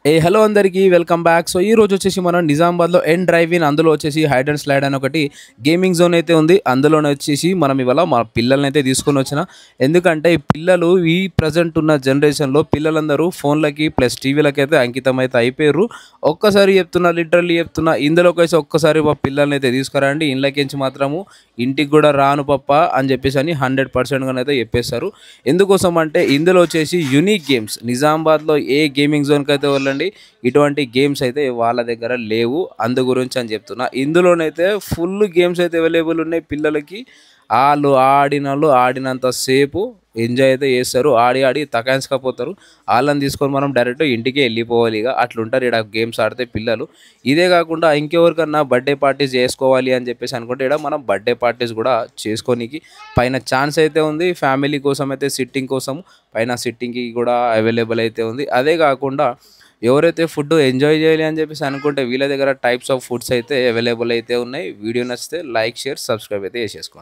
Hello అందరికీ welcome back. So ఈ రోజు వచ్చేసి మనం నిజామాబాద్లో డ్రైవ్ ఇన్, అందులో వచ్చేసి హైడ్ అండ్ స్లైడ్ అని ఒకటి గేమింగ్ జోన్ అయితే ఉంది. అందులోనే వచ్చేసి మనం ఇవాళ మా పిల్లల్ని అయితే తీసుకొని వచ్చిన. ఎందుకంటే ఈ పిల్లలు ఈ ప్రజెంట్ ఉన్న జనరేషన్లో పిల్లలందరూ ఫోన్లకి ప్లస్ టీవీలకి అయితే అంకితం అయితే అయిపోయారు. ఒక్కసారి చెప్తున్నా, లిటరల్లీ చెప్తున్నా, ఇందులోకి వచ్చి ఒక్కసారి మా పిల్లల్ని అయితే తీసుకురండి, ఇంట్లోకించి మాత్రము ఇంటికి కూడా రాను పప్ప అని చెప్పేసి అని 100% అయితే చెప్పేస్తారు. ఎందుకోసం అంటే ఇందులో వచ్చేసి యూనిక్ గేమ్స్, నిజామాబాద్లో ఏ గేమింగ్ జోన్కి అయితే వెళ్ళండి ఇటువంటి గేమ్స్ అయితే వాళ్ళ దగ్గర లేవు. అందు గురించి అని చెప్తున్నా. ఇందులోనైతే ఫుల్ గేమ్స్ అయితే అవైలబుల్ ఉన్నాయి పిల్లలకి. వాళ్ళు ఆడినంత సేపు ఎంజాయ్ అయితే చేస్తారు. ఆడి ఆడి తకాయించకపోతారు. వాళ్ళని తీసుకొని మనం డైరెక్ట్ ఇంటికి వెళ్ళిపోవాలి. ఇక అట్లుంటారు ఇక్కడ గేమ్స్ ఆడితే పిల్లలు. ఇదే కాకుండా ఇంకెవరికన్నా బర్త్డే పార్టీస్ చేసుకోవాలి అని చెప్పేసి అనుకుంటే ఇక్కడ మనం బర్త్డే పార్టీస్ కూడా చేసుకోనికి పైన ఛాన్స్ అయితే ఉంది. ఫ్యామిలీ కోసం అయితే సిట్టింగ్ కోసం పైన సిట్టింగ్కి కూడా అవైలబుల్ అయితే ఉంది. అదే కాకుండా ఎవరైతే ఫుడ్ ఎంజాయ్ చేయాలి అని చెప్పేసి అనుకుంటే వీళ్ళ దగ్గర టైప్స్ ఆఫ్ ఫుడ్స్ అయితే అవైలబుల్ అయితే ఉన్నాయి. వీడియో నచ్చితే లైక్, షేర్, సబ్స్క్రైబ్ అయితే చేసేసుకోండి.